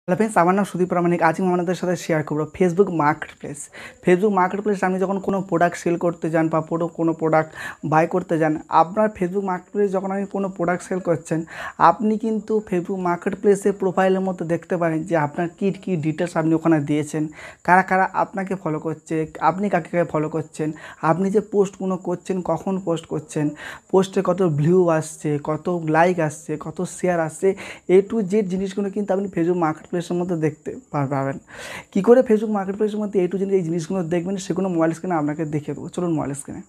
Hello friends, আমার নাম সুদীপ প্রামাণিক। আজকে আমি আপনাদের সাথে শেয়ার করবো Facebook market place. Facebook market প্লেসে আপনি যখন কোনো প্রোডাক্ট সেল করতে যান বা কোনো প্রোডাক্ট বাই করতে যান, আপনার ফেসবুক মার্কেট প্লেস যখন আপনি কোনো প্রোডাক্ট সেল করছেন, আপনি কিন্তু ফেসবুক মার্কেট প্লেসে প্রোফাইলের মধ্যে দেখতে পারেন যে আপনার কী কী ডিটেলস আপনি ওখানে দিয়েছেন, কারা কারা আপনাকে ফলো করছে, আপনি কাকে কাকে ফলো করছেন, আপনি যে পোস্টগুলো করছেন কখন পোস্ট করছেন, পোস্টে কত ভিউ আসছে, কত লাইক আসছে, কত শেয়ার আসছে, টু জেড জিনিসগুলো কিন্তু আপনি ফেসবুক মার্কেট প্লেসের মধ্যে দেখতে পাবেন। কী করে ফেসবুক মার্কেট প্লেসের মধ্যে টু জেড এই জিনিসগুলো দেখবেন সেগুলো মোবাইল স্ক্রিনে আপনাকে দেখিয়ে দেবো। চলুন মোবাইল স্ক্রিনে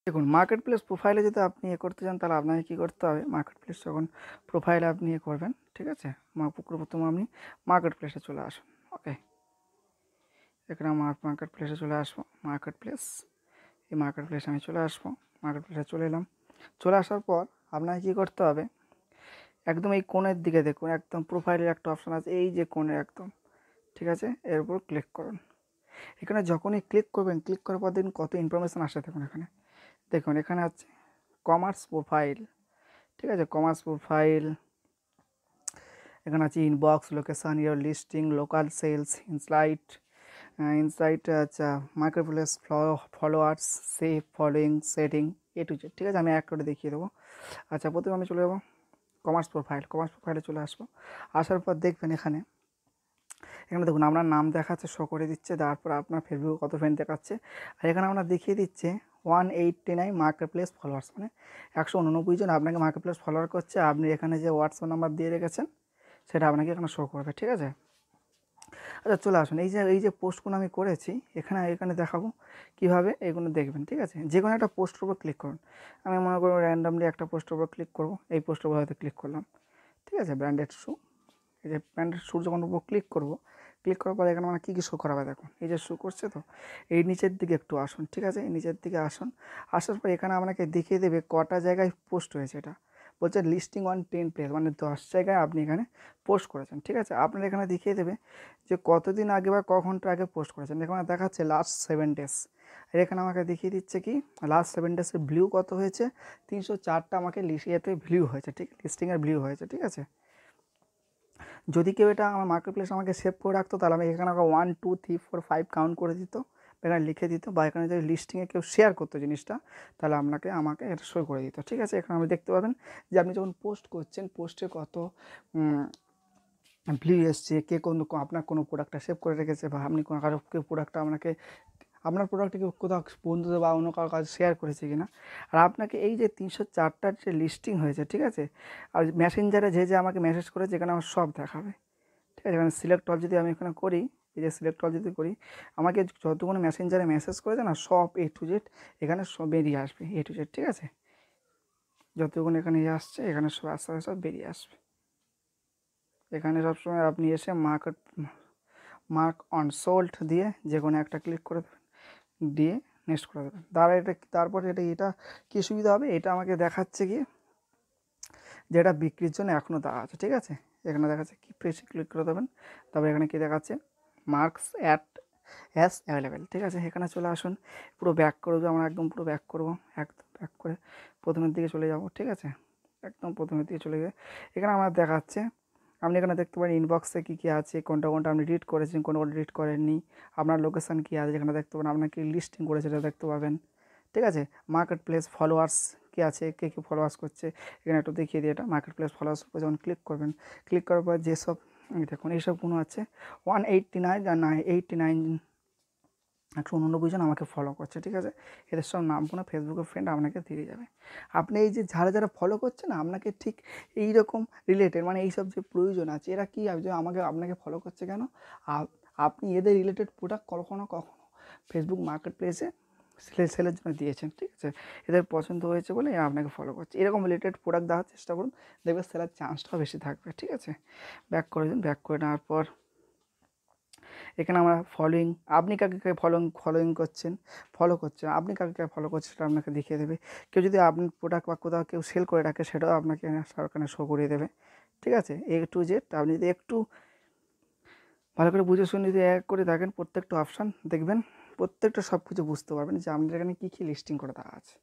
দেখুন। মার্কেট প্লেস প্রোফাইলে যদি আপনি করতে চান তাহলে আপনাকে কী করতে হবে, মার্কেট প্লেস যখন প্রোফাইলে আপনি করবেন, ঠিক আছে, প্রথমে আপনি মার্কেট প্লেসে চলে আসুন। ওকে, এখানে আমার মার্কেট প্লেসে চলে আসবো। মার্কেট প্লেস, এই মার্কেট প্লেসে আমি চলে আসবো। মার্কেট প্লেসে চলে এলাম। চলে আসার পর আপনাকে কী করতে হবে, একদম এই কোণের দিকে দেখুন, একদম প্রোফাইলের একটা অপশান আছে, এই যে কোণে একদম, ঠিক আছে, এর উপর ক্লিক করুন। এখানে যখনই ক্লিক করবেন, ক্লিক করার পর দেখুন কত ইনফরমেশান আসে। দেখুন এখানে, দেখুন এখানে আছে কমার্স প্রোফাইল, ঠিক আছে, কমার্স প্রোফাইল। এখানে আছে inbox, location, year listing, local sales, insight, আচ্ছা, market place, followers, save, following, setting, to Z, ঠিক আছে। আমি এক করে দেখিয়ে দেবো। আচ্ছা, প্রথমে আমি চলে যাবো কমার্স প্রোফাইলে চলে আসবো। আসার পর দেখবেন এখানে দেখুন আপনার নাম দেখাচ্ছে, শো করে দিচ্ছে, তারপর আপনার ফেসবুকে কত ফ্রেন্ড দেখাচ্ছে, আর এখানে আপনার দেখিয়ে দিচ্ছে 189 মার্কেট প্লেস ফলোয়ার্স, মানে 189 জন আপনাকে মার্কেট প্লেস ফলোয়ার করছে। আপনি এখানে যে হোয়াটসঅ্যাপ নাম্বার দিয়ে রেখেছেন সেটা আপনাকে এখানে শো করবে, ঠিক আছে। আচ্ছা, চলে আসুন। এই যে পোস্টগুলো আমি করেছি, এখানে দেখাবো কীভাবে এগুলো দেখবেন, ঠিক আছে। যে কোনো একটা পোস্টের উপর ক্লিক করুন। আমি মনে করবো র্যান্ডামলি একটা পোস্টের উপর ক্লিক করবো। এই পোস্টের উপর হয়তো ক্লিক করলাম, ঠিক আছে। ব্র্যান্ডেড শু, এই যে ব্র্যান্ডেড শুর যখন উপর ক্লিক করবো, ক্লিক করার পর এখানে মানে কী কী শো করাবে দেখুন, এই যে শো করছে। তো এই নিচের দিকে একটু আসুন, ঠিক আছে, এই নিচের দিকে আসুন। আসার পর এখানে আপনাকে দেখিয়ে দেবে কটা জায়গায় পোস্ট হয়েছে। এটা বলছে লিস্টিং অন 10 প্লেস, মানে 10 জায়গায় আপনি এখানে পোস্ট করেছেন, ঠিক আছে। আপনার এখানে দেখিয়ে দেবে যে কতদিন আগে বা ক ঘন্টা আগে পোস্ট করেছেন। এখানে দেখাচ্ছে লাস্ট 7 ডেজ, আর এখানে আমাকে দেখিয়ে দিচ্ছে কি লাস্ট 7 ডেজের ভিউ কত হয়েছে, 304টা আমাকে ইয়েতে ভিউ হয়েছে, ঠিক, লিস্টিংয়ের ভিউ হয়েছে, ঠিক আছে। যদি কেউ এটা আমার মার্কেট প্লেস আমাকে সেভ করে রাখতো, তাহলে আমি এখানে আমাকে 1 2 3 4 5 কাউন্ট করে দিত, এখানে লিখে দিত, বা এখানে যদি লিস্টিংয়ে কেউ শেয়ার করতো জিনিসটা, তাহলে আমাকে এটা শো করে দিত, ঠিক আছে। এখানে আপনি দেখতে পাবেন যে আপনি যখন পোস্ট করছেন, পোস্টে কত ভিউ এসছে, কে আপনার কোনো প্রোডাক্টটা সেভ করে রেখেছে, বা আপনি কোনো কারো কেউ প্রোডাক্টটা আপনার প্রোডাক্টটাকে কোথাও বন্ধুদের বা অন্য কারোর কাছে শেয়ার করেছে কিনা। আর আপনাকে এই যে 304টার যে লিস্টিং হয়েছে, ঠিক আছে, আর মেসেঞ্জারে যে আমাকে মেসেজ করেছে, এখানে আমার সব দেখাবে, ঠিক আছে। এখানে সিলেক্ট অল যদি আমি এখানে করি, এই যে সিলেক্ট অল যদি করি, আমাকে যতগুলো মেসেঞ্জারে মেসেজ করেছে না, সব টু জেড এখানে সব বেরিয়ে আসবে, টু জেড, ঠিক আছে। যতগুলো এখানে আসছে, এখানে সব আস্তে আস্তে সব বেরিয়ে আসবে। এখানে সবসময় আপনি এসে মার্ক অন সোল্ড দিয়ে যে কোনো একটা ক্লিক করে দেবেন, দিয়ে নেক্সট করে দেবেন। তারপরে এটা কী সুবিধা হবে, এটা আমাকে দেখাচ্ছে কি যেটা বিক্রির জন্য এখনও দেওয়া আছে, ঠিক আছে। এখানে দেখাচ্ছে কি, প্রেসে ক্লিক করে দেবেন। তারপরে এখানে কি দেখাচ্ছে, মার্কস অ্যাস অ্যাভেলেবেল, ঠিক আছে। এখানে চলে আসুন, পুরো ব্যাক করে দেবো, আমরা একদম পুরো ব্যাক করবো, একদম ব্যাক করে প্রথমের দিকে চলে যাব, ঠিক আছে, একদম প্রথমের দিকে চলে গিয়ে এখানে আমার দেখাচ্ছে, আপনি এখানে দেখতে পারেন ইনবক্সে কী কী আছে, কোনটা আপনি রিড করেছেন, কোনটা রিড করেননি, আপনার লোকেশান কী আছে যেখানে দেখতে পাবেন, আপনার কী লিস্টিং করেছে সেটা দেখতে পাবেন, ঠিক আছে। মার্কেট প্লেস ফলোয়ার্স কী আছে, কে ফলোয়ার্স করছে, এখানে একটু দেখিয়ে দিই। এটা মার্কেট প্লেস ফলোয়ার্স উপর যখন ক্লিক করবেন, ক্লিক করার পর যেসব দেখুন এইসব কোনো আছে 189 আর 189 জন আমাকে ফলো করছে, ঠিক আছে। এদের সব নামগুলো ফেসবুকের ফ্রেন্ড আপনাকে দিয়ে যাবে। আপনি এই যে যারা ফলো করছে না, আপনাকে ঠিক এই রকম রিলেটেড, মানে এইসব যে প্রয়োজন আছে, এরা কী যে আপনাকে ফলো করছে কেন, আপনি এদের রিলেটেড প্রোডাক্ট কখনো ফেসবুক মার্কেট প্লেসে সেলের জন্য দিয়েছেন, ঠিক আছে। এদের পছন্দ হয়েছে বলে এরা আপনাকে ফলো করছে। এরকম রিলেটেড প্রোডাক্ট দেওয়ার চেষ্টা করুন, দেখবে সেলার চান্সটাও বেশি থাকবে, ঠিক আছে। ব্যাক করে দিন। ব্যাক করে নেওয়ার পর এখানে আমরা ফলোয়িং, আপনি কাকে ফলোয়িং করছেন, আপনি কাকে ফলো করছেন সেটা আপনাকে দেখিয়ে দেবে। কেউ যদি আপনার প্রোডাক্ট বা কোথাও কেউ সেল করে রাখে, সেটাও আপনাকে সরকারে শো করিয়ে দেবে, ঠিক আছে। টু জেড আপনি যদি একটু ভালো করে বুঝে শুনে যদি এক করে দেখেন, প্রত্যেকটা অপশান দেখবেন, প্রত্যেকটা সব কিছু বুঝতে পারবেন যে আপনার এখানে কী লিস্টিং করে দেওয়া আছে,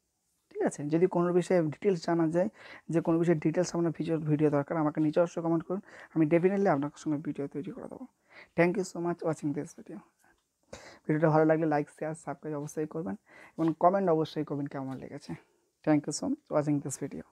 ঠিক আছে। যদি কোনো বিষয়ে ডিটেলস জানা যায়, যে কোনো বিষয়ে ডিটেলস আপনার ভিডিও দরকার, আমাকে নিচে অবশ্যই কমেন্ট করুন, আমি ডেফিনেটলি আপনার সঙ্গে ভিডিও তৈরি করে দেবো। Thank you so much watching this video. ভিডিওটা ভালো লাগলে লাইক, শেয়ার, সাবস্ক্রাইব অবশ্যই করবেন এবং কমেন্ট অবশ্যই করবেন কেমন লেগেছে। Thank you so much watching this video.